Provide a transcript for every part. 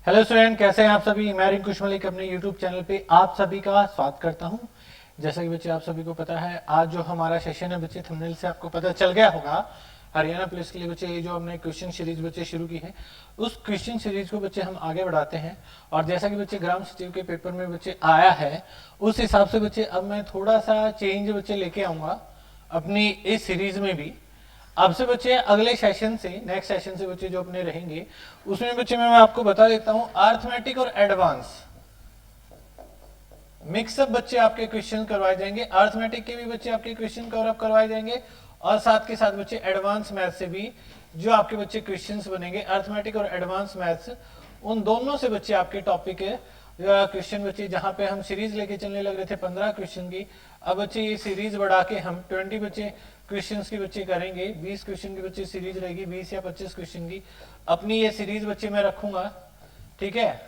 Hello student, कैसे हैं आप सभी। मैं रिंकू मलिक अपने यूट्यूब चैनल पे आप सभी का स्वागत करता हूं। जैसा कि बच्चे आप सभी को पता है, आज जो हमारा सेशन है बच्चे, थंबनेल से आपको पता चल गया होगा, हरियाणा पुलिस के लिए बच्चे ये जो हमने क्वेश्चन सीरीज बच्चे शुरू की है, उस क्वेश्चन सीरीज को बच्चे हम आगे बढ़ाते हैं। और जैसा कि बच्चे ग्राम सचिव के पेपर में बच्चे आया है, उस हिसाब से बच्चे अब मैं थोड़ा सा चेंज बच्चे लेके आऊंगा अपनी इस सीरीज में भी। अब से बच्चे अगले सेशन से, नेक्स्ट सेशन से बच्चे जो अपने रहेंगे, उसमें बच्चे मैं आपको बता देता हूं अर्थमेटिक और एडवांस मिक्सअप बच्चे आपके क्वेश्चन करवाए जाएंगे। अर्थमेटिक के भी बच्चे आपके क्वेश्चन कवर अप करवाए जाएंगे और साथ के साथ बच्चे एडवांस मैथ से भी जो आपके बच्चे क्वेश्चंस बनेंगे, अर्थमेटिक और एडवांस मैथ्स, उन दोनों से बच्चे आपके टॉपिक है क्वेश्चन बच्चे, जहां पे हम सीरीज लेके चलने लग रहे थे 15 क्वेश्चन की, अब बच्चे ये सीरीज बढ़ा के हम 20 बच्चे क्वेश्चंस की बच्चे करेंगे। 20 क्वेश्चन की बच्चे सीरीज रहेगी, 20 या 25 क्वेश्चन की अपनी ये सीरीज बच्चे मैं रखूंगा, ठीक है,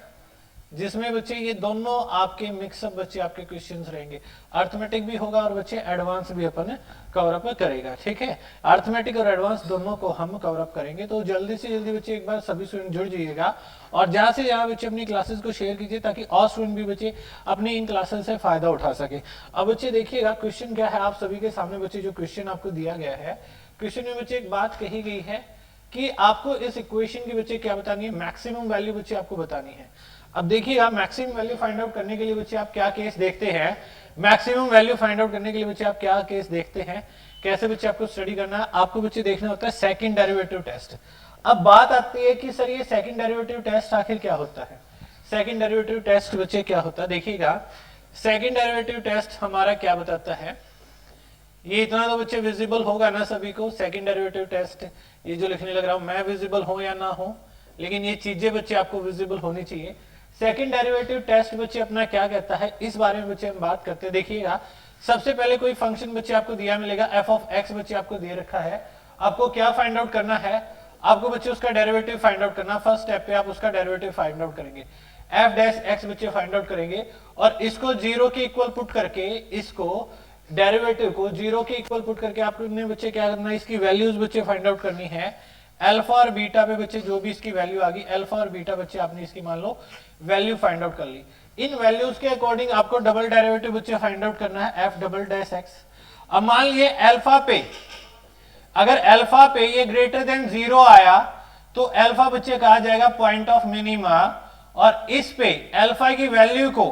जिसमें बच्चे ये दोनों आपके मिक्सअप बच्चे आपके क्वेश्चंस रहेंगे। अर्थमेटिक भी होगा और बच्चे एडवांस भी अपन कवर अप करेगा, ठीक है। अर्थमेटिक और एडवांस दोनों को हम कवर अप करेंगे। तो जल्दी से जल्दी बच्चे एक बार सभी स्टूडेंट जुड़ जाइएगा और जहां से जहां बच्चे अपनी क्लासेस को शेयर कीजिए ताकि और स्टूडेंट भी बच्चे अपनी इन क्लासेस से फायदा उठा सके। अब बच्चे देखिएगा क्वेश्चन क्या है आप सभी के सामने बच्चे, जो क्वेश्चन आपको दिया गया है, क्वेश्चन में बच्चे एक बात कही गई है कि आपको इस इक्वेशन की बच्चे क्या बतानी है, मैक्सिमम वैल्यू बच्चे आपको बतानी है। अब देखिएगा मैक्सिमम वैल्यू फाइंड आउट करने के लिए बच्चे आप क्या केस देखते हैं, मैक्सिमम वैल्यू फाइंड आउट करने के लिए बच्चे आप क्या केस देखते हैं, कैसे बच्चे आपको स्टडी करना है, आपको बच्चे देखना होता है सेकंड डेरिवेटिव टेस्ट। अब बात आती है कि सर ये सेकंड डेरिवेटिव टेस्ट आखिर क्या होता है। सेकंड डेरिवेटिव टेस्ट बच्चे क्या होता है, देखिएगा सेकंड डेरिवेटिव टेस्ट हमारा क्या बताता है, ये इतना तो बच्चे विजिबल होगा ना सभी को। सेकंड डेरिवेटिव टेस्ट ये जो लिखने लग रहा हूं मैं, विजिबल हो या ना हो, लेकिन ये चीजें बच्चे आपको विजिबल होनी चाहिए। सेकंड डेरिवेटिव टेस्ट बच्चे अपना क्या कहता है, इस बारे में बच्चे हम बात करते हैं। देखिएगा सबसे पहले कोई फंक्शन बच्चे आपको दिया मिलेगा, एफ ऑफ एक्स बच्चे आपको दे रखा है। आपको क्या फाइंड आउट करना है, आपको बच्चे उसका डेरिवेटिव फाइंड आउट करना। फर्स्ट स्टेप पे आप उसका डेरिवेटिव फाइंड आउट करेंगे, एफ डैश एक्स बच्चे फाइंड आउट करेंगे और इसको जीरो के इक्वल पुट करके, इसको डेरिवेटिव को जीरो के इक्वल पुट करके आपने बच्चे क्या करना है, इसकी वैल्यूज बच्चे फाइंड आउट करनी है। अल्फा और बीटा पे बच्चे जो भी इसकी वैल्यू आ गई, अल्फा और बीटा बच्चे आपने इसकी मान लो वैल्यू फाइंड आउट कर ली। इन वैल्यूज के अकॉर्डिंग आपको डबल डेरिवेटिव बच्चे फाइंड आउट करना है, एफ डबल डैश एक्स। अब मान लीजिए अल्फा पे, अगर अल्फा पे ये ग्रेटर देन 0 आया तो अल्फा बच्चे कहा जाएगा पॉइंट ऑफ मिनिमा, और इस पे अल्फा की वैल्यू को,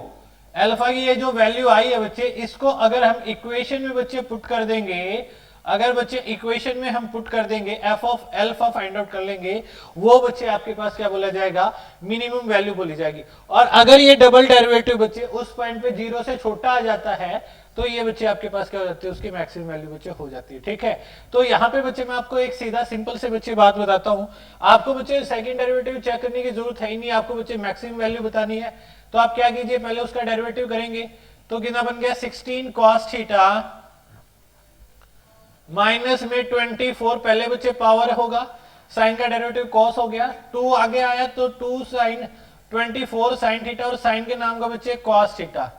अल्फा की ये जो वैल्यू आई है बच्चे, इसको अगर हम इक्वेशन में बच्चे पुट कर देंगे, अगर बच्चे इक्वेशन में हम पुट कर देंगे, F of alpha find out कर लेंगे, वो बच्चे आपके पास क्या बोला जाएगा, मिनिमम वैल्यू बोली जाएगी। और अगर ये डबल डेरिवेटिव बच्चे उस पॉइंट पे 0 से छोटा आ जाता है तो ये बच्चे आपके पास क्या हो जाती है, उसकी मैक्सिमम वैल्यू बच्चे हो जाती है, ठीक है। तो यहाँ पे बच्चे मैं आपको एक सीधा सिंपल से बच्चे बात बताता हूँ। आपको बच्चे सेकंड डेरिवेटिव चेक करने की जरूरत है ही नहीं, आपको बच्चे मैक्सिमम वैल्यू बतानी है। तो आप क्या कीजिए, पहले उसका डेरिवेटिव करेंगे, तो कितना बन गया 16 cos थीटा माइनस में 24, पहले बच्चे पावर होगा, साइन का डेरिवेटिव कॉस हो गया, 2 आगे आया तो 2 साइन 24 साइन थीटा, और साइन के नाम का बच्चे कॉस थीटा,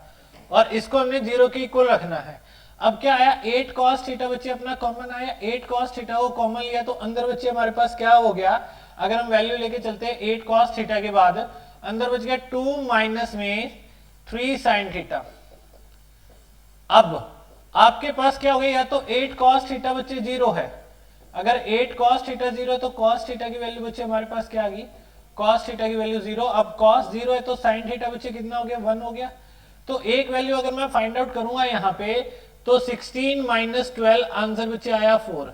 और इसको हमने 0 के इक्वल रखना है। अब क्या आया, 8 cos थीटा बच्चे अपना कॉमन आया, 8 cos थीटा को कॉमन लिया तो अंदर बच्चे हमारे पास क्या हो गया, अगर हम वैल्यू लेके चलते हैं 8 cos थीटा के बाद अंदर बच गया 2 माइनस में 3 साइन थीटा। अब आपके पास क्या हो गया, या तो 8 cos थीटा बच्चे 0 है, अगर 8 cos थीटा 0 है तो cos थीटा की वैल्यू बच्चे हमारे पास क्या आ गई, cos थीटा की वैल्यू 0। अब cos 0 है तो sin थीटा बच्चे कितना हो गया, 1 हो गया। तो एक वैल्यू अगर मैं फाइंड आउट करूंगा यहाँ पे तो 16 माइनस 12 आंसर बच्चे आया 4,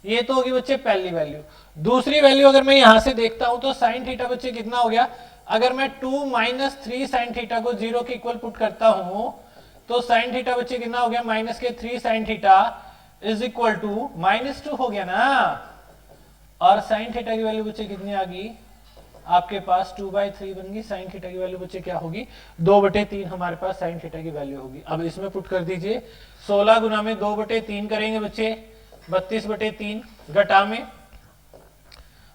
ये तो होगी बच्चे पहली वैल्यू। दूसरी वैल्यू अगर मैं यहां से देखता हूं तो sin थीटा बच्चे कितना हो गया, अगर मैं 2 माइनस 3 sin थीटा को 0 के इक्वल पुट करता हूं तो sin थीटा बच्चे कितना हो गया, माइनस के 3 sin theta is equal to -2 हो गया ना, और sin थीटा की वैल्यू बच्चे कितनी आ गई आपके पास, 2/3 बन गई। sin थीटा की वैल्यू बच्चे क्या होगी, 2/3 हमारे पास sin थीटा की वैल्यू होगी। अब इसमें पुट कर दीजिए, 16 गुना में 2/3 करेंगे बच्चे 32/3, घटा में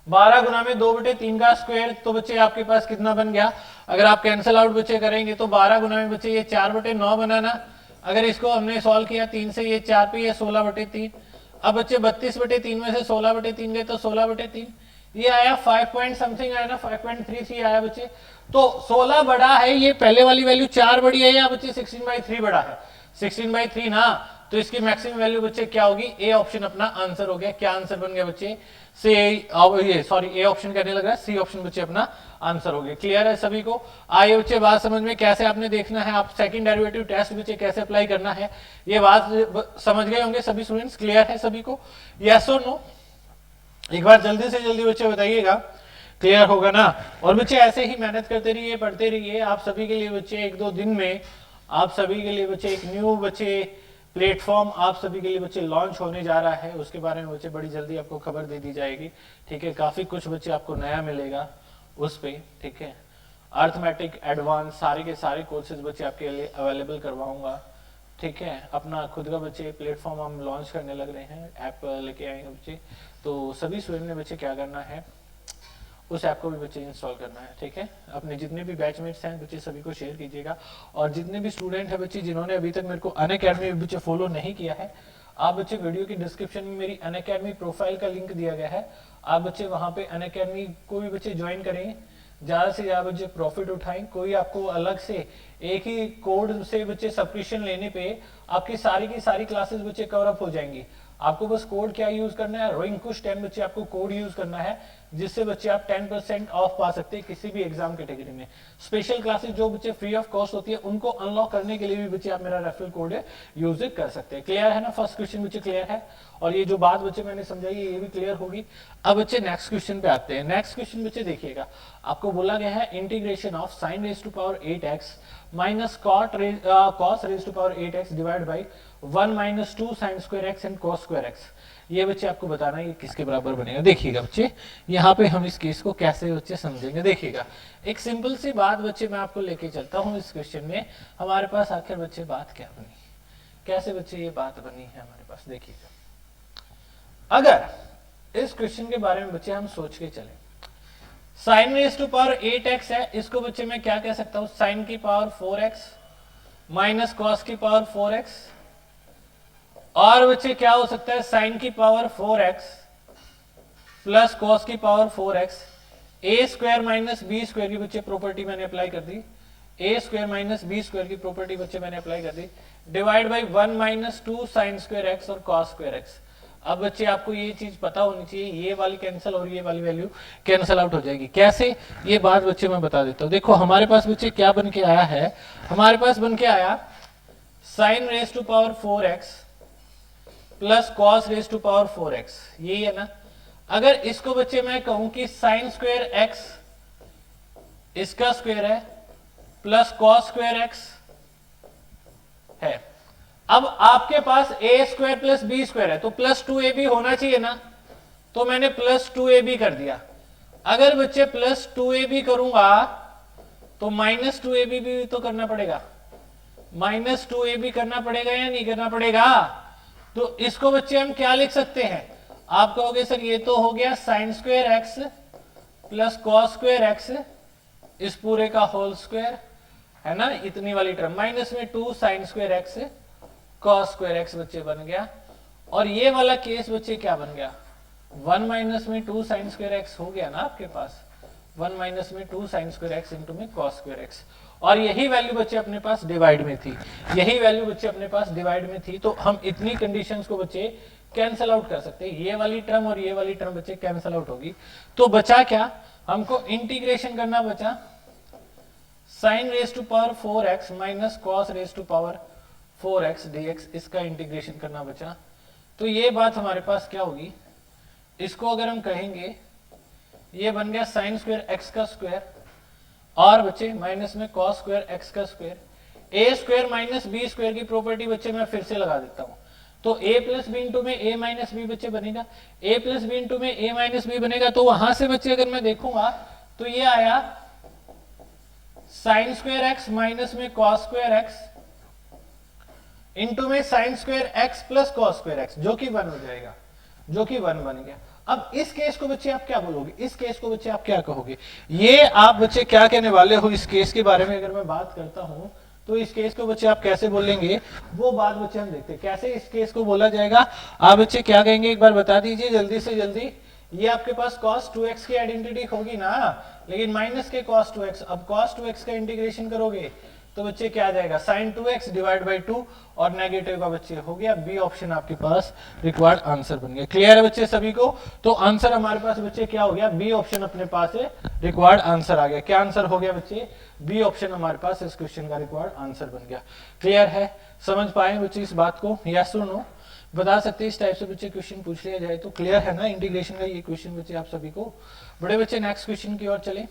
12 गुना में 2/3 का स्क्वायर, तो बच्चे आपके पास कितना बन गया, अगर आप कैंसिल आउट बच्चे करेंगे तो 12 गुना में बच्चे ये 4/9 बनाना, अगर इसको हमने सॉल्व किया 3 से, ये 4 पे ये 16/3। अब बच्चे 32/3 में से 16/3 गए तो 16/3, ये आया 5 पॉइंट समथिंग आया ना, 5.33 आया बच्चे। तो 16 बड़ा है, ये पहले वाली वैल्यू 4 बड़ी है या बच्चे 16/3 बड़ा है? 16/3 ना, तो इसकी मैक्सिमम वैल्यू बच्चे क्या होगी? ए ऑप्शन अपना आंसर हो गया। क्या आंसर बन गया बच्चे? से ये सॉरी ए ऑप्शन कहने लगा, सी ऑप्शन बच्चे अपना आंसर हो गया। क्लियर है सभी को? आइए बच्चे बात समझ में, कैसे आपने देखना है, आप सेकंड डेरिवेटिव टेस्ट बच्चे कैसे अप्लाई करना है, ये बात समझ गए होंगे सभी स्टूडेंट्स। क्लियर है सभी को? यस और नो? एक बार जल्दी से जल्दी बच्चे बताइएगा, क्लियर होगा ना? और बच्चे ऐसे ही मेहनत करते रहिए, पढ़ते रहिए। आप सभी के लिए बच्चे 1-2 दिन में आप सभी के लिए बच्चे एक न्यू बच्चे प्लेटफॉर्म आप सभी के लिए बच्चे लॉन्च होने जा रहा है, उसके बारे में बच्चे बड़ी जल्दी आपको खबर दे दी जाएगी। ठीक है, काफी कुछ बच्चे आपको नया मिलेगा उस पे। ठीक है, अर्थमेटिक एडवांस सारे के सारे कोर्सेज बच्चे आपके लिए अवेलेबल करवाऊंगा। ठीक है, अपना खुद का बच्चे प्लेटफॉर्म हम लॉन्च करने लग रहे हैं, ऐप लेके आएंगे बच्चे। तो सभी स्टूडेंट ने बच्चे क्या करना है, उस ऐप को भी बच्चे इंस्टॉल करना है। ठीक है, अपने जितने भी बैचमेट्स हैं बच्चे सभी को शेयर कीजिएगा। और जितने भी स्टूडेंट हैं बच्चे जिन्होंने अभी तक मेरे को अनअकैडमी बच्चे फॉलो नहीं किया है, आप बच्चे वीडियो की डिस्क्रिप्शन में मेरी अनअकैडमी प्रोफाइल का लिंक दिया गया है, आप बच्चे वहां पे अनअकैडमी को भी बच्चे ज्वाइन करें, ज्यादा से ज्यादा बच्चे प्रॉफिट उठाएं। कोई आपको अलग से एक ही कोड से बच्चे सब्सक्रिप्शन लेने पे आपकी सारी की सारी क्लासेस बच्चे कवर अप हो जाएंगी। आपको बस कोड क्या यूज करना है, रोइंकुश 10 बच्चे आपको कोड यूज करना है, जिससे बच्चे आप 10% ऑफ पा सकते हैं किसी भी एग्जाम कैटेगरी में। स्पेशल क्लासेस जो बच्चे फ्री ऑफ कॉस्ट होती है उनको अनलॉक करने के लिए भी बच्चे आप मेरा रेफरल कोड यूज कर सकते हैं। क्लियर है ना? फर्स्ट क्वेश्चन बच्चे क्लियर है, और ये जो बात बच्चे मैंने समझाई ये भी क्लियर होगी। अब बच्चे नेक्स्ट क्वेश्चन पे आते हैं। नेक्स्ट क्वेश्चन बच्चे देखिएगा, आपको बोला गया है integration of sin raised to power 8x minus cos raised to power 8x divided by 1 minus 2 sin square x and cos square x। ये बच्चे आपको बताना है ये किसके बराबर बनेगा। देखिएगा बच्चे, यहाँ पे हम इस केस को कैसे बच्चे समझेंगे। देखिएगा, एक सिंपल सी बात बच्चे मैं आपको लेके चलता हूँ इस क्वेश्चन में। हमारे पास आखिर बच्चे बात क्या बनी, कैसे बच्चे ये बात बनी है हमारे पास। देखिएगा, अगर इस क्वेश्चन के बारे में बच्चे हम सोच के चले, sin raise to power 8x है, इसको बच्चे मैं क्या कह सकता हूँ, sin की पावर 4x माइनस cos की पावर 4x, और बच्चे क्या हो सकता है, sin की पावर 4x प्लस cos की power 4x। A square minus B square की बच्चे प्रॉपर्टी मैंने अप्लाई कर दी, A square minus B square की प्रॉपर्टी बच्चे मैंने अप्लाई कर दी, divide by 1 minus 2 sin square x और cos स्क्वायर x। अब बच्चे आपको ये चीज पता होनी चाहिए, ये वाली कैंसिल और ये वाली वैल्यू कैंसिल आउट हो जाएगी। कैसे, ये बात बच्चे मैं बता देता हूँ। देखो हमारे पास बच्चे क्या बन के आया है, हमारे पास बन के आया sin raise to power 4x plus cos raise to power 4x, यही है ना। अगर इसको बच्चे मैं कहूं कि sin स्क्वायर x इसका स्क्वायर है प्लस cos स्क्वायर x है। अब आपके पास ए स्क्वायर प्लस बी स्क्वायर है, तो प्लस 2ab होना चाहिए ना, तो मैंने प्लस 2ab कर दिया। अगर बच्चे प्लस 2ab करूंगा तो माइनस 2ab भी तो करना पड़ेगा, माइनस 2ab करना पड़ेगा या नहीं करना पड़ेगा। तो इसको बच्चे हम क्या लिख सकते हैं, आप कहोगे सर ये तो हो गया sin square x plus cos square x इस पूरे का होल स्क्वायर है ना, इतनी वाली टर्म, माइनस में 2 sin square x cos square x बच्चे बन गया। और ये वाला केस बच्चे क्या बन गया, 1 माइनस में 2 sin स्क्वायर एक्स हो गया ना आपके पास, 1 माइनस में 2 sin स्क्वायर एक्स इंटू में cos स्क्वायर एक्स। और यही वैल्यू बच्चे अपने पास डिवाइड में थी, यही वैल्यू बच्चे अपने पास डिवाइड में थी। तो हम इतनी कंडीशंस को बच्चे कैंसिल आउट कर सकते हैं, ये वाली टर्म और ये वाली टर्म बच्चे कैंसिल आउट होगी। तो बचा क्या, हमको इंटीग्रेशन करना बचा sin raise to power 4x minus cos raise to power 4x dx, इसका इंटीग्रेशन करना बचा। तो ये बात हमारे पास क्या होगी, इसको अगर हम कहेंगे ये बन गया sin स्क्वायर x का स्क्वायर और बच्चे माइनस में cos स्क्वायर x का स्क्वायर, ए स्क्वायर माइनस बी स्क्वायर की प्रॉपर्टी बच्चे मैं फिर से लगा देता हूं। तो a प्लस बी इंटू में a माइनस बी बच्चे बनेगा, a प्लस बी इंटू में a माइनस बी बनेगा। तो वहां से बच्चे अगर मैं देखूंगा तो ये आया sin स्क्वायर x माइनस में cos स्क्वायर x इंटू में sin square x plus cos square x, जो कि 1 हो जाएगा, जो कि 1 बन गया। अब इस केस को बच्चे आप क्या बोलोगे, इस केस को बच्चे आप क्या कहोगे, ये आप बच्चे क्या कहने वाले हो इस केस के बारे में अगर मैं बात करता हूं, तो इस केस को बच्चे आप कैसे बोलेंगे वो बात बच्चे हम देखते हैं। कैसे इस केस को बोला जाएगा, आप बच्चे क्या कहेंगे एक बार बता दीजिए जल्दी से जल्दी। ये आपके पास cos 2x की आइडेंटिटी होगी ना, लेकिन माइनस के cos 2x, अब cos 2x का इंटीग्रेशन करोगे तो बच्चे क्या आ जाएगा sin 2x डिवाइड बाई 2 और नेगेटिव का बच्चे हो गया बी ऑप्शन आपके पास रिक्वायर्ड आंसर बन गया। क्लियर है बच्चे सभी को? तो आंसर हमारे पास बच्चे क्या हो गया, बी ऑप्शन अपने पास है रिक्वायर्ड आंसर आ गया। क्या आंसर हो गया बच्चे, बी ऑप्शन हमारे पास इस क्वेश्चन का रिक्वायर्ड आंसर बन गया। क्लियर है, समझ पाए बच्चे इस बात को, यस और नो बता सकते हैं? इस टाइप से बच्चे क्वेश्चन पूछ लिया जाए तो क्लियर है ना इंटीग्रेशन का ये क्वेश्चन बच्चे आप सभी को। बड़े बच्चे नेक्स्ट क्वेश्चन की ओर चले,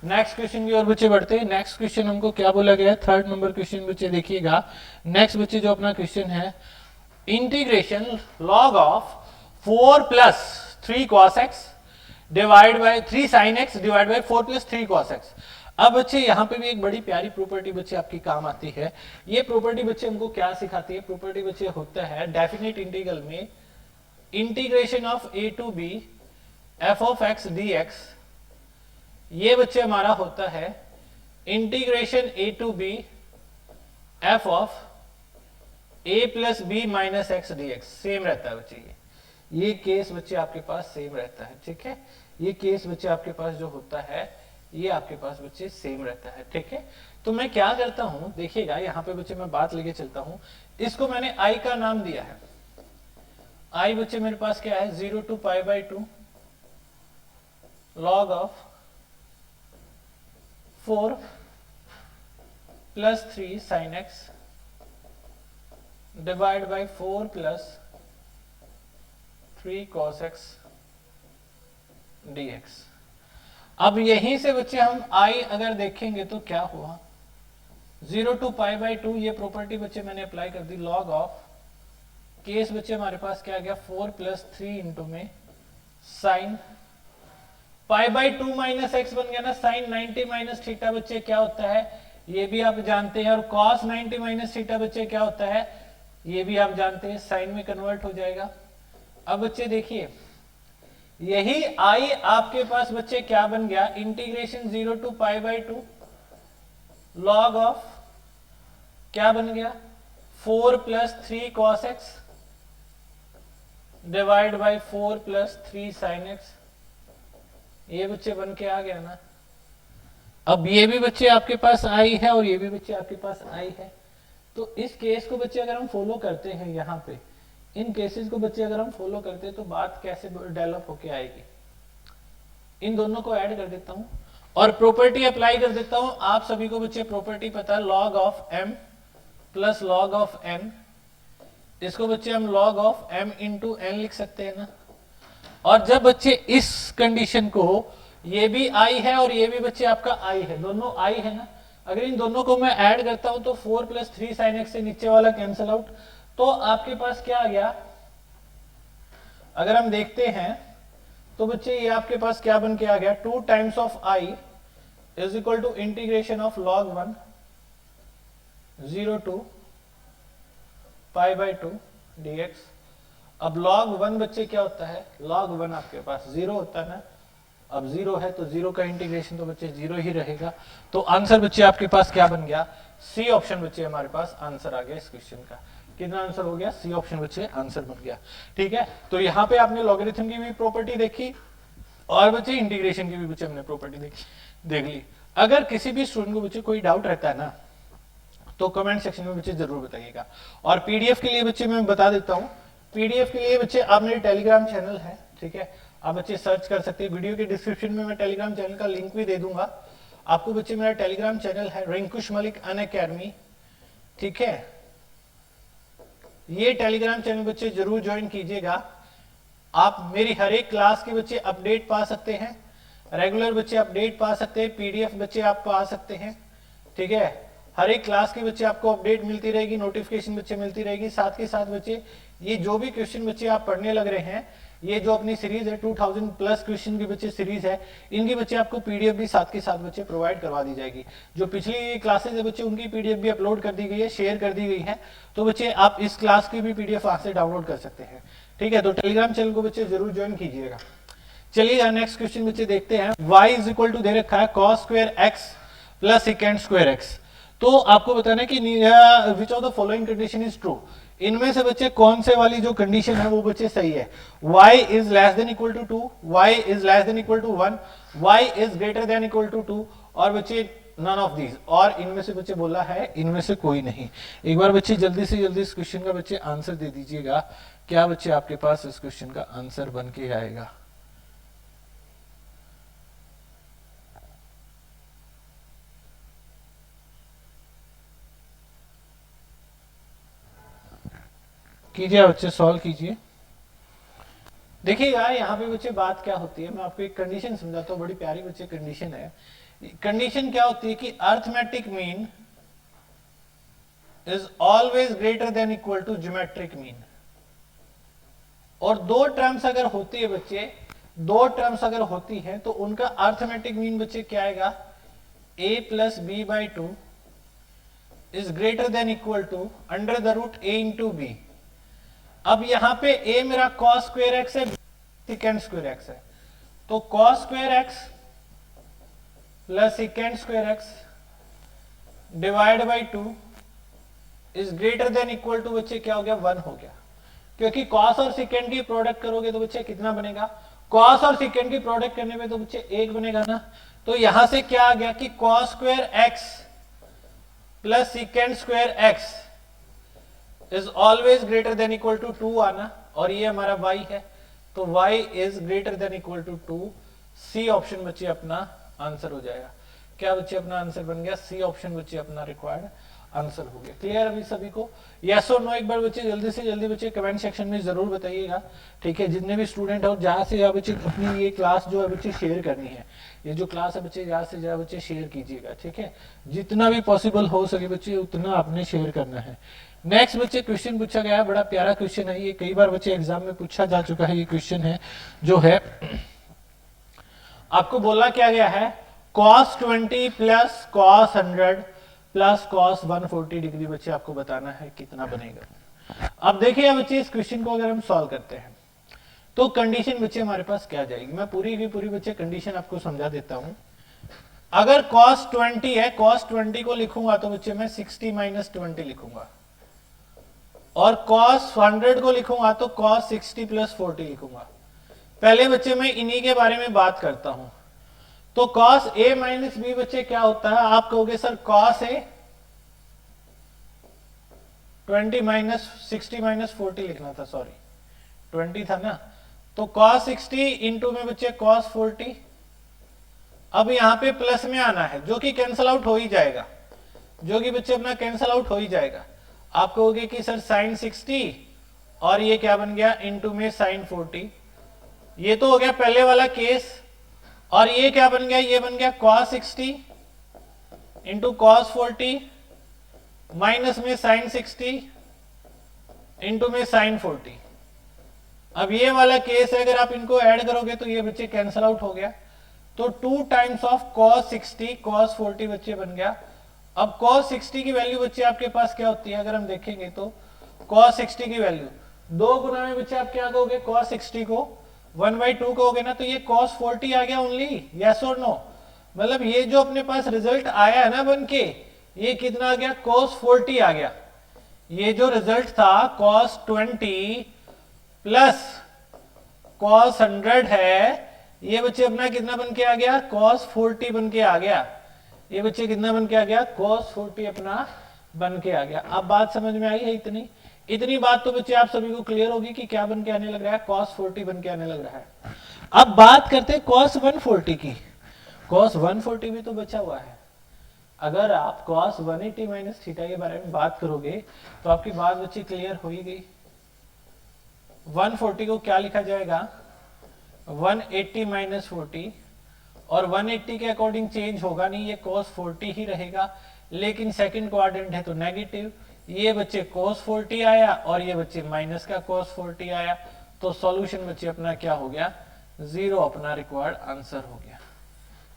नेक्स्ट क्वेश्चन की ओर बच्चे बढ़ते हैं। नेक्स्ट क्वेश्चन हमको क्या बोला गया है, थर्ड नंबर क्वेश्चन बच्चे देखिएगा। नेक्स्ट बच्चे जो अपना क्वेश्चन है, integration log of 4 plus 3 cos x divide by 3 sin x divide by 4 plus 3 cos x। अब बच्चे यहाँ पे भी एक बड़ी प्यारी प्रॉपर्टी बच्चे आपकी काम आती है। ये प्रॉपर्टी बच्चे हमको क्या सिखाती है, प्रॉपर्टी बच्चे होता है डेफिनेट इंटीग्रल में integration of a to b f of x dx, ये बच्चे हमारा होता है integration a to b f of a plus b minus x dx। Same रहता है बच्चे, ये केस बच्चे आपके पास सेम रहता है, ठीक है। ये केस बच्चे आपके पास जो होता है ये आपके पास बच्चे सेम रहता है, ठीक है। तो मैं क्या करता हूं देखिएगा, यहाँ पे बच्चे मैं बात लेके चलता हूं। इसको मैंने i का नाम दिया है, i बच्चे मेरे पास क्या है 0 to pi by 2 log of 4 plus 3 sin x divide by 4 plus 3 cos x dx। अब यहीं से बच्चे हम i अगर देखेंगे तो क्या हुआ, 0 टू पाई बाई 2 ये प्रॉपर्टी बच्चे मैंने अप्लाई कर दी, लॉग ऑफ केस बच्चे हमारे पास क्या आ गया 4 प्लस 3 इंटू में sine pi by 2 minus x बन गया ना, साइन 90 माइनस थीटा बच्चे क्या होता है ये भी आप जानते हैं, और कॉस 90 माइनस थीटा बच्चे क्या होता है ये भी आप जानते हैं, साइन में कन्वर्ट हो जाएगा। अब बच्चे देखिए यही आई आपके पास बच्चे क्या बन गया, integration 0 to pi by 2 log of क्या बन गया 4 plus 3 cos x divide by 4 plus 3 sin x, ये बच्चे बन के आ गया ना। अब ये भी बच्चे आपके पास आई है और ये भी बच्चे आपके पास आई है, तो इस केस को बच्चे अगर हम फॉलो करते हैं यहाँ पे, इन केसेस को बच्चे अगर हम फॉलो करते हैं तो बात कैसे डेवलप होके आएगी। इन दोनों को ऐड कर देता हूं और प्रॉपर्टी अप्लाई कर देता हूं। आप सभी को बच्चे प्रॉपर्टी पता है log of m plus log of n, इसको बच्चे हम log of m into n लिख सकते हैं ना। और जब बच्चे इस कंडीशन को, ये भी i है और ये भी बच्चे आपका i है, दोनों i है ना, अगर इन दोनों को मैं ऐड करता हूं तो 4 प्लस 3 sin x से नीचे वाला कैंसिल आउट, तो आपके पास क्या आ गया, अगर हम देखते हैं तो बच्चे ये आपके पास क्या बन के आ गया 2 times of i is equal to integration of log 1 0 to pi by 2 dx। अब log 1 बच्चे क्या होता है, log 1 आपके पास 0 होता है ना, अब 0 है तो 0 का इंटीग्रेशन तो बच्चे 0 ही रहेगा। तो आंसर बच्चे आपके पास क्या बन गया, सी ऑप्शन बच्चे हमारे पास आंसर आ गया इस क्वेश्चन का। कितना आंसर हो गया, सी ऑप्शन बच्चे आंसर बन गया, ठीक है। तो यहाँ पे आपने लॉगरिथम की भी प्रॉपर्टी देखी और बच्चे इंटीग्रेशन की भी बच्चे हमने प्रॉपर्टी देख ली। अगर किसी भी स्टूडेंट को बच्चे कोई डाउट रहता है ना तो कमेंट सेक्शन में बच्चे जरूर बताइएगा। और पीडीएफ के लिए बच्चे मैं बता देता हूँ, पीडीएफ के लिए बच्चे आप मेरे टेलीग्राम चैनल है, ठीक है, आप बच्चे सर्च कर सकते हैं। वीडियो के डिस्क्रिप्शन में मैं टेलीग्राम चैनल का लिंक भी दे दूंगा आपको। बच्चे मेरा टेलीग्राम चैनल है रिंकुश मलिक अनअकैडमी, ठीक है, ये टेलीग्राम चैनल बच्चे जरूर ज्वाइन कीजिएगा। आप मेरी हर एक क्लास के बच्चे अपडेट पा सकते हैं, रेगुलर बच्चे अपडेट पा सकते हैं, पीडीएफ बच्चे आप पा सकते हैं, ठीक है। हर एक क्लास के बच्चे आपको अपडेट मिलती रहेगी, नोटिफिकेशन बच्चे मिलती रहेगी। साथ के साथ बच्चे ये जो भी क्वेश्चन बच्चे आप पढ़ने लग रहे हैं, ये जो अपनी सीरीज है 2000 प्लस क्वेश्चन की बच्चे सीरीज है, इनकी बच्चे आपको पीडीएफ भी साथ के साथ बच्चे प्रोवाइड करवा दी जाएगी। जो पिछली क्लासेज है बच्चे उनकी पीडीएफ भी अपलोड कर दी गई है, शेयर कर दी गई है, तो बच्चे आप इस क्लास की भी पीडीएफ वहां से डाउनलोड कर सकते हैं, ठीक है। तो टेलीग्राम चैनल को बच्चे जरूर ज्वाइन कीजिएगा। चलिए नेक्स्ट क्वेश्चन बच्चे देखते हैं। y इज इक्वल टू दे रखा है cos square x plus secant square x। तो आपको बताना है कि which of the following condition is true. इनमें से बच्चे कौन से वाली जो कंडीशन है वो बच्चे सही है? y is less than equal to 2, y is less than equal to 1, y is greater than equal to 2, और बच्चे नन ऑफ दीज, और इनमें से बच्चे बोला है इनमें से कोई नहीं। एक बार बच्चे जल्दी से जल्दी इस क्वेश्चन का बच्चे आंसर दे दीजिएगा। क्या बच्चे आपके पास इस क्वेश्चन का आंसर बन के आएगा? कीजिए बच्चे, सॉल्व कीजिए। देखिए यार यहाँ पे बच्चे बात क्या होती है, मैं आपको एक कंडीशन समझाता हूँ, बड़ी प्यारी बच्चे कंडीशन है। कंडीशन क्या होती है कि arithmetic mean is always greater than equal to geometric mean. और दो टर्म्स अगर होती है बच्चे, दो टर्म्स अगर होती है तो उनका अर्थमेटिक मीन बच्चे क्या आएगा? a plus B by two is greater than equal to under the root a into B. अब यहां पे a मेरा cos स्क्वायर एक्स है, secant स्क्वायर एक्स है, तो cos square x plus secant square x divide by 2 is greater than equal to बच्चे क्या हो गया? 1 हो गया। क्योंकि cos और secant की प्रोडक्ट करोगे तो बच्चे कितना बनेगा? cos और secant की प्रोडक्ट करने में तो बच्चे 1 बनेगा ना। तो यहां से क्या आ गया कि cos square x plus secant square x is always greater than equal to 2 आना, और ये हमारा y है, तो y is greater than equal to 2। C option बच्चे अपना आंसर हो जाएगा। क्या बच्चे अपना आंसर बन गया? सी ऑप्शन बच्चे अपना रिक्वायर्ड आंसर हो गया। क्लियर अभी सभी को? यस और नो एक बार बच्चे जल्दी से जल्दी बच्चे कमेंट सेक्शन में जरूर बताइएगा। ठीक है, जितने भी स्टूडेंट हो जहां से आप बच्चे अपनी ये क्लास जो है बच्चे शेयर करनी है, ये जो क्लास है बच्चे ज्यादा से ज्यादा बच्चे शेयर कीजिएगा। ठीक है, जितना भी पॉसिबल हो सके बच्चे उतना आपने शेयर करना है। नेक्स्ट बच्चे क्वेश्चन पूछा गया है, बड़ा प्यारा क्वेश्चन है ये, कई बार बच्चे एग्जाम में पूछा जा चुका है। ये क्वेश्चन है जो है आपको बोला क्या गया है? cos 20 plus cos 100 plus cos 140 degree बच्चे आपको बताना है कितना बनेगा। अब देखिए बच्चे इस क्वेश्चन को अगर हम सॉल्व करते हैं तो कंडीशन बच्चे हमारे पास क्या जाएगी? मैं पूरी की पूरी बच्चे कंडीशन आपको समझा देता हूं। अगर cos 20 है, cos 20 को लिखूंगा तो बच्चे मैं 60 माइनस 20 लिखूंगा, और cos 100 को लिखूंगा तो cos 60 प्लस 40 लिखूंगा। पहले बच्चे मैं इन्हीं के बारे में बात करता हूं। तो cos a माइनस बी बच्चे क्या होता है? आप कहोगे sir cos a 20 minus 60 minus 40 लिखना था, सॉरी 20 था ना, तो cos 60 इंटू में बच्चे cos 40। अब यहां पे प्लस में आना है जो कि कैंसल आउट हो ही जाएगा, जो कि बच्चे अपना कैंसल आउट हो ही जाएगा। आप कहोगे कि सर sin 60 और ये क्या बन गया इंटू में sin 40। ये तो हो गया पहले वाला केस, और ये क्या बन गया? ये बन गया cos 60 इंटू cos 40 माइनस में sin 60 इंटू में sin 40। अब ये वाला केस है, अगर आप इनको ऐड करोगे तो ये बच्चे कैंसल आउट हो गया, तो 2 टाइम्स ऑफ cos 60 cos 40 बच्चे बन गया। अब cos 60 की वैल्यू बच्चे आपके पास क्या होती है? अगर हम देखेंगे तो cos 60 की वैल्यू 2 गुना में बच्चे आप क्या कहोगे? cos 60 को 1/2 कहोगे ना, तो ये cos 40 आ गया ओनली। यस और नो? मतलब ये जो अपने पास रिजल्ट आया है ना बन के, ये कितना आ गया? cos 40 आ गया। ये जो रिजल्ट था cos 20 प्लस cos 100 है, ये बच्चे अपना कितना बन के आ गया? cos 40 बन के आ गया। ये बच्चे कितना बन के आ गया? cos 40 अपना बन के आ गया। अब बात समझ में आई है? इतनी बात तो बच्चे आप सभी को क्लियर होगी कि क्या बन के आने लग रहा है? cos 40 बन के आने लग रहा है। अब बात करते हैं cos 140 की। cos 140 भी तो बचा हुआ है। अगर आप cos 180 माइनस थीटा के बारे में बात करोगे तो आपकी बात बच्ची क्लियर हो ही गई। 140 को क्या लिखा जाएगा? 180 माइनस 40, और 180 के अकॉर्डिंग चेंज होगा नहीं, ये cos 40 ही रहेगा, लेकिन सेकंड क्वाड्रेंट है तो नेगेटिव। ये बच्चे cos 40 आया और ये बच्चे माइनस का cos 40 आया, तो सॉल्यूशन बच्चे अपना क्या हो गया? 0 अपना रिक्वायर्ड आंसर हो गया।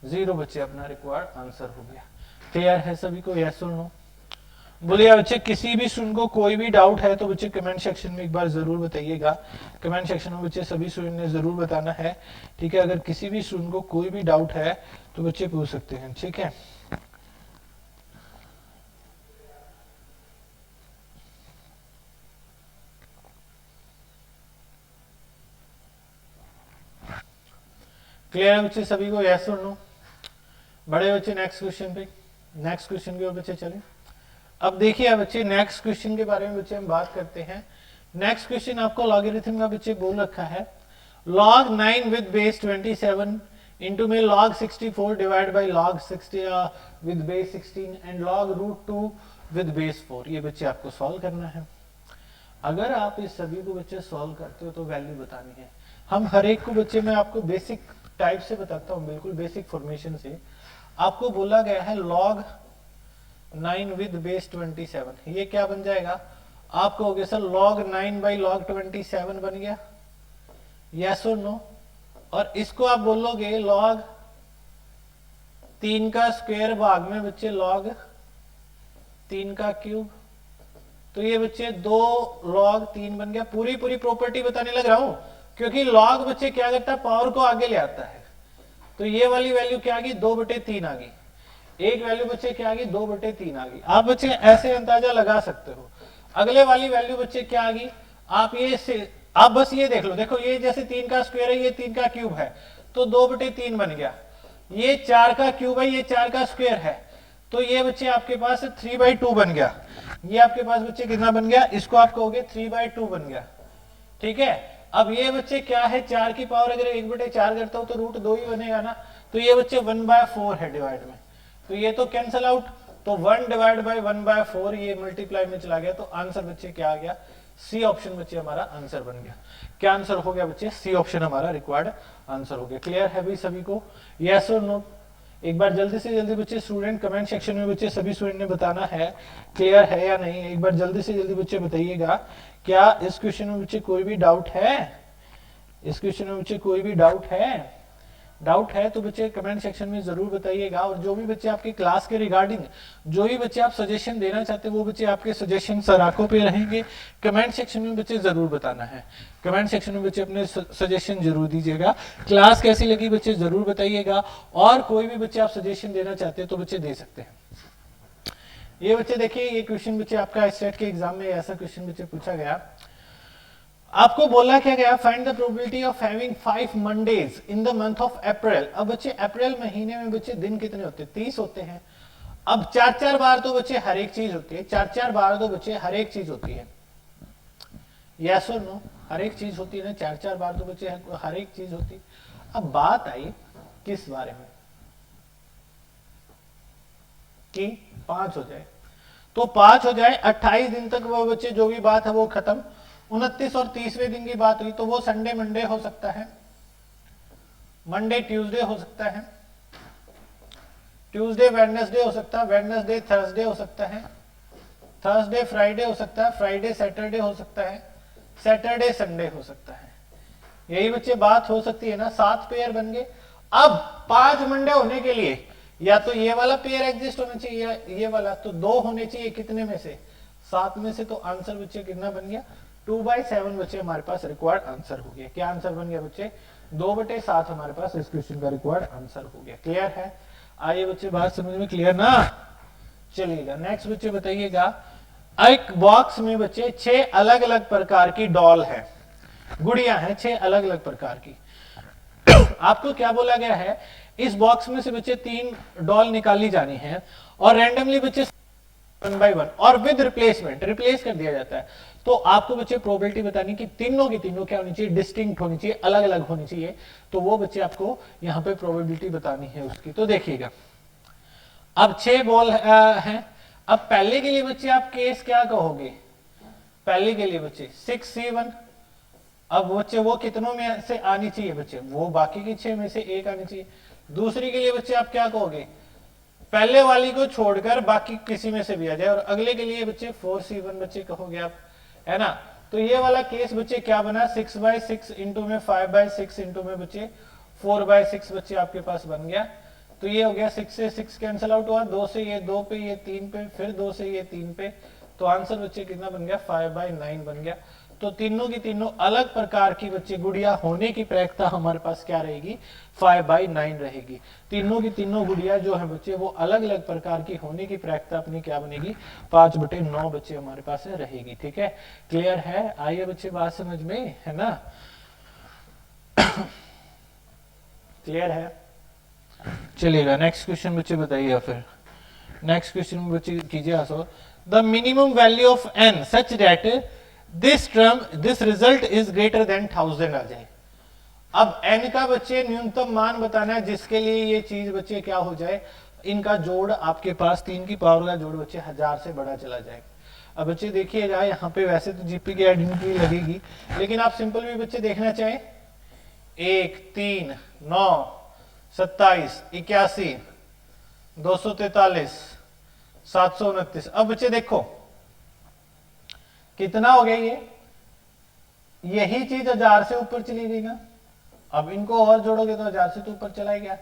0 बच्चे अपना रिक्वायर्ड आंसर हो गया। क्लियर है सभी को? यस और नो? बोलिए बच्चे, किसी भी स्टूडेंट को कोई भी डाउट है तो बच्चे कमेंट सेक्शन में एक बार जरूर बताइएगा। कमेंट सेक्शन में बच्चे सभी स्टूडेंट ने जरूर बताना है। ठीक है, अगर किसी भी स्टूडेंट को कोई भी डाउट है तो बच्चे पूछ सकते हैं। ठीक है, क्लियर है बच्चे सभी को, यस और नो? बड़े बच्चे नेक्स्ट क्वेश्चन पे, नेक्स्ट क्वेश्चन की ओर बच्चे चले। अब देखिए बच्चे नेक्स्ट क्वेश्चन के बारे में बच्चे हम बात करते हैं। नेक्स्ट क्वेश्चन आपको लॉगरिथम का बच्चे बोल रखा है log 9 with base 27 into में log 64 divided by log 60 with base 16 and log root 2 with base 4। ये बच्चे आपको सॉल्व करना है। अगर आप इस सभी को बच्चे सॉल्व करते हो तो वैल्यू बतानी है। हम हर एक को बच्चे मैं आपको बेसिक टाइप से बताता हूँ, बिल्कुल बेसिक फॉर्मेशन से। आपको बोला गया है log 9 with base 27, ये क्या बन जाएगा? आप कहोगे सर log 9 by log 27 बन गया, यस और नो? और इसको आप बोलोगे log 3 का स्क्वायर भाग में बच्चे log 3 का क्यूब, तो ये बच्चे 2 log 3 बन गया। पूरी प्रॉपर्टी बताने लग रहा हूं क्योंकि log बच्चे क्या करता है, पावर को आगे ले आता है। तो ये वाली वैल्यू क्या आ गई, 2/3 आ गई। एक वैल्यू बच्चे क्या आ गई, 2/3 आ गई। आप बच्चे ऐसे अंदाजा लगा सकते हो। अगले वाली वैल्यू बच्चे क्या आ गई, आप बस ये देख लो, देखो ये जैसे 3 का स्क्वायर है, ये 3 का क्यूब है, तो 2/3 बन गया। ये 4 का क्यूब है, ये 4 का स्क्वायर है, तो ये बच्चे आपके पास 3/2 बन गया। ये आपके पास बच्चे कितना बन गया, इसको आप कहोगे 3/2 बन गया। ठीक है, अब ये बच्चे क्या है, 4 की पावर अगर 1/4 करता हूं तो रूट 2 ही बनेगा ना, तो ये बच्चे 1/4 है डिवाइड में, तो ये तो कैंसल आउट, तो 1 डिवाइड बाई 1/4 ये मल्टीप्लाई में चला गया, तो आंसर बच्चे क्या आ गया, सी ऑप्शन बच्चे हमारा आंसर बन गया। क्या आंसर हो गया बच्चे, सी ऑप्शन हमारा रिक्वायर्ड आंसर हो गया। क्लियर है भाई सभी को, यस और नो? एक बार जल्दी से जल्दी बच्चे स्टूडेंट कमेंट सेक्शन में बच्चे सभी स्टूडेंट ने बताना है क्लियर है या नहीं। एक बार जल्दी से जल्दी बच्चे बताइएगा, क्या इस क्वेश्चन में बच्चे कोई भी डाउट है? इस क्वेश्चन में बच्चे कोई भी डाउट है? डाउट है तो बच्चे कमेंट सेक्शन में जरूर बताइएगा। और जो भी बच्चे आपके क्लास के रिगार्डिंग जो भी बच्चे आप सजेशन देना चाहते हैं, वो बच्चे आपके सजेशन सराखों पे रहेंगे। कमेंट सेक्शन में बच्चे जरूर बताना है, कमेंट सेक्शन में बच्चे अपने सजेशन जरूर दीजिएगा। क्लास कैसी लगी बच्चे जरूर बताइएगा, और कोई भी बच्चे आप सजेशन देना चाहते हैं तो बच्चे दे सकते हैं। ये बच्चे देखिए, ये क्वेश्चन बच्चे आपका स्टेट के एग्जाम में ऐसा क्वेश्चन बच्चे पूछा गया। आपको बोला क्या गया, find the probability of having 5 Mondays in the month of April. अब बच्चे अप्रैल महीने में बच्चे दिन कितने होते हैं, 30 होते हैं। अब 4-4 बार तो बच्चे हर एक चीज होती है, 4-4 बार तो बच्चे हर एक चीज होती है, यस और नो? हर एक चीज होती है ना, 4-4 बार तो बच्चे हर एक चीज होती है। अब बात आई किस बारे में, कि 5 हो जाए, तो 5 हो जाए, 28 दिन तक वो बच्चे जो भी बात है वो खत्म। 29 और 30वें दिन की बात हुई तो वो संडे मंडे हो सकता है, मंडे ट्यूसडे हो सकता है, ट्यूसडे वेडनेसडे हो सकता है, वेडनेसडे थर्सडे हो सकता है, थर्सडे फ्राइडे हो सकता है, फ्राइडे सैटरडे हो सकता है, सैटरडे संडे हो सकता है। यही बच्चे बात हो सकती है ना। 7 पेयर बन गए। अब 5 मंडे होने के लिए या तो ये वाला पेयर एग्जिस्ट होना चाहिए या ये वाला, तो 2 होने चाहिए। कितने में से, 7 में से। तो आंसर बच्चे कितना बन गया, 2/7 बच्चे हमारे पास रिक्वायर्ड आंसर हो गया। क्या आंसर बन गया बच्चे, 2/7 हमारे पास इस क्वेश्चन का रिक्वायर्ड आंसर हो गया। क्लियर है? आइए बच्चे बात समझ में क्लियर ना? चलिएगा नेक्स्ट बच्चे बताइएगा, एक बॉक्स में बच्चे 6 अलग अलग प्रकार की डॉल है, गुड़िया है 6 अलग अलग प्रकार की। आपको क्या बोला गया है, इस बॉक्स में से बच्चे 3 डॉल निकाली जानी है और रैंडमली बच्चे 1 by 1 और विद रिप्लेसमेंट, रिप्लेस कर दिया जाता है। तो आपको बच्चे प्रोबेबिलिटी बतानी कि तीनों की तीनों क्या होनी चाहिए, डिस्टिंक्ट होनी चाहिए, अलग अलग होनी चाहिए। तो वो बच्चे आपको यहाँ पे प्रोबेबिलिटी बतानी है उसकी। तो देखिएगा, अब 6 बॉल हैं। अब पहले के लिए बच्चे आप केस क्या कहोगे, पहले के लिए बच्चे 6C1। अब बच्चे वो कितनों में से आनी चाहिए बच्चे, वो बाकी की 6 में से 1 आनी चाहिए। दूसरी के लिए बच्चे आप क्या कहोगे, पहले वाली को छोड़कर बाकी किसी में से भी आ जाए। और अगले के लिए बच्चे 4C1 बच्चे कहोगे आप, है ना। तो ये वाला केस बच्चे क्या बना, 6/6 इंटू में 5/6 इंटू में बच्चे 4/6 बच्चे आपके पास बन गया। तो ये हो गया 6 से 6 कैंसिल आउट हुआ, 2 से ये 2 पे, ये 3 पे, फिर 2 से ये 3 पे। तो आंसर बच्चे कितना बन गया, 5/9 बन गया। तो तीनों की तीनों अलग प्रकार की बच्चे गुड़िया होने की प्रायिकता हमारे पास क्या रहेगी, 5/9 रहेगी। तीनों की तीनों गुड़िया जो है बच्चे वो अलग अलग प्रकार की होने की प्रायिकता अपनी क्या बनेगी, 5/9 बच्चे हमारे पास रहेगी। ठीक है, क्लियर है? आइए बच्चे बात समझ में, है ना। क्लियर है? चलिएगा नेक्स्ट क्वेश्चन बच्चे बताइए। फिर नेक्स्ट क्वेश्चन बच्चे कीजिए answer. The minimum value of n such that this result is greater then 1000 आ जाए। अब n का बच्चे न्यूनतम मान बताना है जिसके लिए ये चीज बच्चे क्या हो जाए, इनका जोड़ आपके पास 3 की पावर का जोड़ बच्चे 1000 से बड़ा चला जाएगा। अब बच्चे देखिएगा यहाँ पे वैसे तो जीपी की आइडेंटिटी लगेगी, लेकिन आप सिंपल भी बच्चे देखना चाहें 1 3 9 27 81 243 729। अब बच्चे देखो कितना हो गया, यही चीज 1000 से ऊपर चली गई ना। अब इनको और जोड़ोगे तो 1000 से तो ऊपर चला गया,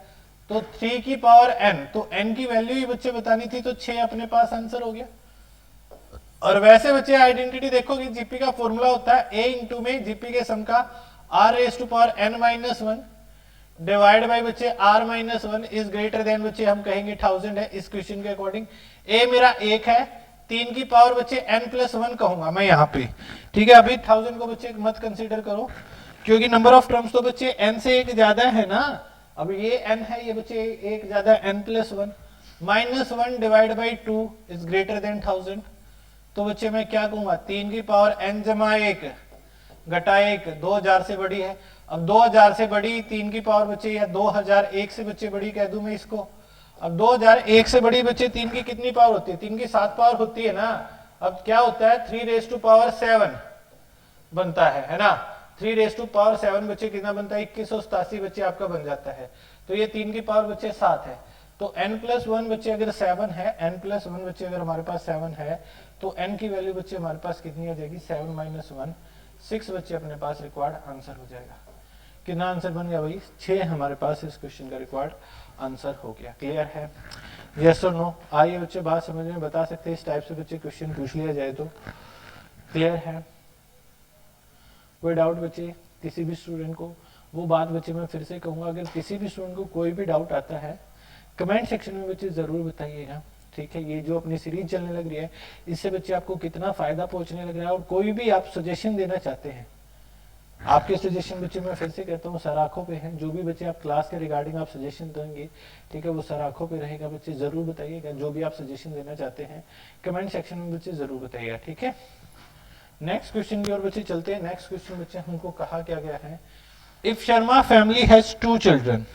तो 3 की पावर n, तो n की वैल्यू ही बच्चे बतानी थी, तो 6 अपने पास आंसर हो गया। और वैसे बच्चे आइडेंटिटी देखोगे जीपी का फॉर्मूला होता है a इंटू में जीपी के सम का r raise to power n minus 1 divide by बच्चे r minus 1 is greater than बच्चे हम कहेंगे 1000 है इस क्वेश्चन के अकॉर्डिंग। a मेरा 1 है, 3 की पावर बच्चे n प्लस 1 कहूंगा मैं यहाँ पे, ठीक है। अभी 1000 को बच्चे मत कंसीडर करो क्योंकि नंबर ऑफ टर्म्स तो बच्चे n से एक ज्यादा है ना। अब ये n है, ये बच्चे एक ज्यादा n plus 1 minus 1 divide by 2 is greater then 1000। तो बच्चे मैं क्या कहूंगा 3 की पावर n जमा 1 घटा 1 2000 से बड़ी है। अब 2000 से बड़ी 3 की पावर बच्चे या 2001 से बच्चे बड़ी कह दूं मैं इसको। अब 2001 से बड़ी बच्चे 3 की कितनी पावर होती है, 3 की 7 पावर होती है ना। अब क्या होता है 3 रेज टू पावर 7 बनता है ना। 3 रेज टू पावर 7 बच्चे कितना बनता है 2187 बच्चे आपका बन जाता है। तो ये 3 की पावर बच्चे 7 है, तो n प्लस 1 बच्चे अगर 7 है, n प्लस 1 बच्चे अगर हमारे पास 7 है तो n की वैल्यू बच्चे हमारे पास कितनी आ जाएगी 7 माइनस 1 6 बच्चे अपने पास रिक्वायर्ड आंसर हो जाएगा। कितना आंसर बन गया भाई 6 हमारे पास इस क्वेश्चन का रिक्वायर्ड आंसर हो गया। क्लियर है? यस और नो? आइए बच्चे बात समझ में बता सकते हैं, इस टाइप से बच्चे क्वेश्चन पूछ लिया जाए तो। क्लियर है? कोई डाउट बच्चे किसी भी स्टूडेंट को? वो बात बच्चे मैं फिर से कहूंगा, अगर किसी भी स्टूडेंट को कोई भी डाउट आता है कमेंट सेक्शन में बच्चे जरूर बताइएगा, ठीक है। ये जो अपनी सीरीज चलने लग रही है इससे बच्चे आपको कितना फायदा पहुंचने लग रहा है, और कोई भी आप सजेशन देना चाहते हैं, आपके सजेशन बच्चे मैं फिर से कहता हूँ सर आंखों पे हैं। जो भी बच्चे आप क्लास के रिगार्डिंग आप सजेशन देंगे, ठीक है, वो सर आंखों पे रहेगा। बच्चे जरूर बताइएगा जो भी आप सजेशन देना चाहते हैं कमेंट सेक्शन में बच्चे जरूर बताइएगा, ठीक है। नेक्स्ट क्वेश्चन की ओर बच्चे चलते हैं। नेक्स्ट क्वेश्चन बच्चे हमको कहा क्या गया है, if Sharma family has 2 children.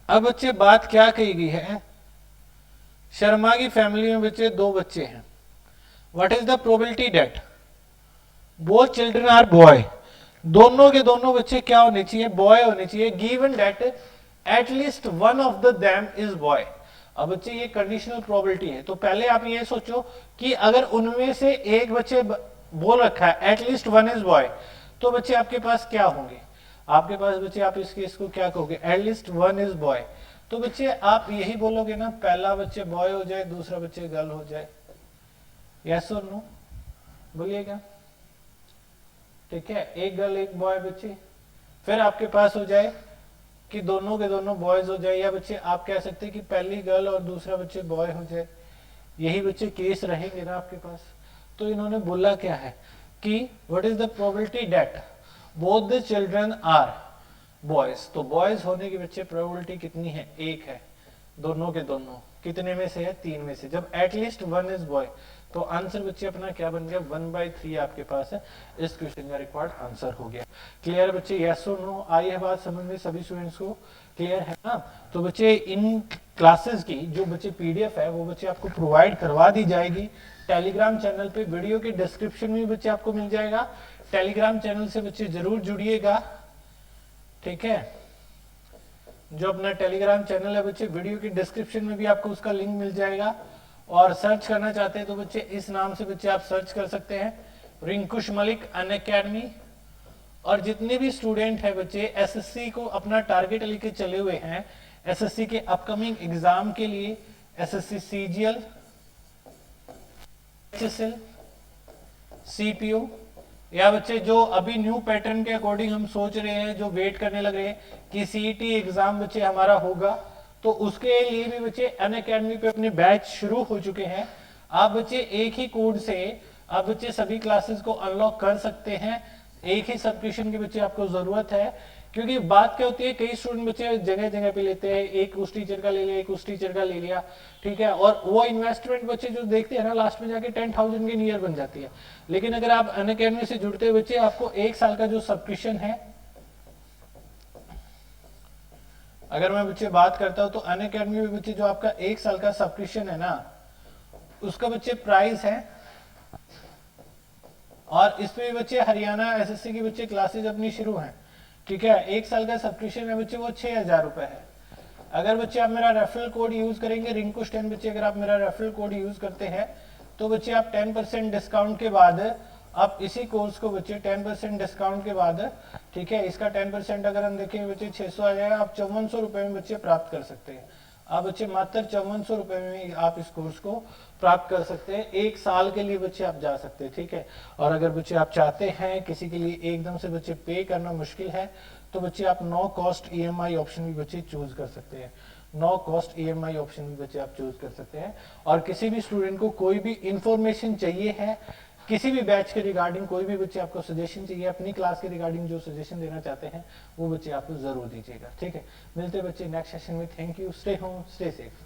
अब बच्चे बात क्या कही गई है, शर्मा की फैमिली में बच्चे 2 बच्चे हैं। What is the probability that both children are boy, दोनों के दोनों बच्चे क्या होने चाहिए, बॉय होने चाहिए, given that at least one of the them is boy. अब बच्चे ये कंडीशनल प्रोबेबिलिटी है, तो पहले आप ये सोचो कि अगर उनमें से एक बच्चे बोल रखा है एटलीस्ट वन इज बॉय, तो बच्चे आपके पास क्या होंगे, आपके पास बच्चे आप इसको क्या कहोगे, एटलीस्ट वन इज बॉय। तो बच्चे आप यही बोलोगे ना, पहला बच्चे बॉय हो जाए दूसरा बच्चे गर्ल हो जाए, यस और नो बोलिएगा, ठीक है। एक गर्ल एक बॉय बच्चे, फिर आपके पास हो जाए कि दोनों के दोनों बॉयज हो जाए, या बच्चे आप कह सकते हैं कि पहली गर्ल और दूसरा बच्चे बॉय हो जाए, यही बच्चे केस रहेंगे ना आपके पास। तो इन्होंने बोला क्या है कि what is the probability that both the children are boys. तो बॉयज होने की बच्चे प्रोबेबिलिटी कितनी है, 1 है, दोनों के दोनों कितने में से है, 3 में से। जब एटलीस्ट वन इज बॉय तो आंसर बच्चे अपना क्या बन गया, 1/3 आपके पास है। इस क्वेश्चन का रिक्वायर्ड आंसर हो गया। क्लियर बच्चे, यस और नो? आई है बात समझ में सभी स्टूडेंट्स को? क्लियर है ना? तो बच्चे इन क्लासेस की जो बच्चे पीडीएफ है वो बच्चे आपको प्रोवाइड करवा दी जाएगी टेलीग्राम चैनल पे, वीडियो के डिस्क्रिप्शन में बच्चे आपको मिल जाएगा। टेलीग्राम चैनल से बच्चे जरूर जुड़िएगा, ठीक है। जो अपना टेलीग्राम चैनल है बच्चे वीडियो की डिस्क्रिप्शन में भी आपको उसका लिंक मिल जाएगा, और सर्च करना चाहते हैं तो बच्चे इस नाम से बच्चे आप सर्च कर सकते हैं, रिंकुश मलिक अनअकैडमी। और जितने भी स्टूडेंट है बच्चे एसएससी को अपना टारगेट लेके चले हुए हैं, एसएससी के अपकमिंग एग्जाम के लिए, एसएससी सीजीएल, एचएसएल, सीपीओ, या बच्चे जो अभी न्यू पैटर्न के अकॉर्डिंग हम सोच रहे हैं, जो वेट करने लग रहे हैं कि सीईटी एग्जाम बच्चे हमारा होगा, तो उसके लिए भी बच्चे अनअकैडमी पे अपने बैच शुरू हो चुके हैं। आप बच्चे एक ही कोड से आप बच्चे सभी क्लासेस को अनलॉक कर सकते हैं। एक ही सब्सक्रिप्शन की बच्चे आपको जरूरत है, क्योंकि बात क्या होती है, कई स्टूडेंट बच्चे जगह जगह पे लेते हैं, एक उस टीचर का ले लिया, एक उस टीचर का ले लिया, ठीक है, और वो इन्वेस्टमेंट बच्चे जो देखते हैं ना लास्ट में जाके 10,000 के नियर बन जाती है। लेकिन अगर आप अनअकैडमी से जुड़ते हैं बच्चे, आपको 1 साल का जो सब्सक्रिप्शन है, अगर मैं बच्चे बात करता हूं तो अनअकैडमी में बच्चे जो आपका 1 साल का सब्सक्रिप्शन है ना, उसका बच्चे प्राइस है, और इसमें बच्चे हरियाणा एसएससी की बच्चे क्लासेज अपनी शुरू हैं, ठीक है। 1 साल का सब्सक्रिप्शन है बच्चे, वो 6,000 रुपए है। अगर बच्चे आप मेरा रेफरल कोड यूज करेंगे रिंकुश 10, बच्चे अगर आप मेरा रेफरल कोड यूज करते हैं तो बच्चे आप 10% डिस्काउंट के बाद आप इसी कोर्स को बच्चे 10% डिस्काउंट के बाद, ठीक है, इसका 10% अगर हम देखें बच्चे 600 आ जाएगा, आप 5400 रुपए में बच्चे प्राप्त कर सकते हैं। आप बच्चे मात्र 5400 रुपए में आप इस कोर्स को प्राप्त कर सकते हैं। 1 साल के लिए बच्चे आप जा सकते हैं, ठीक है। और अगर बच्चे आप चाहते हैं किसी के लिए एकदम से बच्चे पे करना मुश्किल है, तो बच्चे आप नो कॉस्ट ईएमआई ऑप्शन भी बच्चे चूज कर सकते हैं। नो कॉस्ट ईएमआई ऑप्शन भी बच्चे आप चूज कर सकते हैं। और किसी भी स्टूडेंट को कोई भी इंफॉर्मेशन चाहिए है, किसी भी बैच के रिगार्डिंग कोई भी बच्चे आपको सजेशन चाहिए, अपनी क्लास के रिगार्डिंग जो सजेशन देना चाहते हैं वो बच्चे आपको जरूर दीजिएगा, ठीक है। मिलते हैं बच्चे नेक्स्ट सेशन में। Thank you, stay home, stay safe.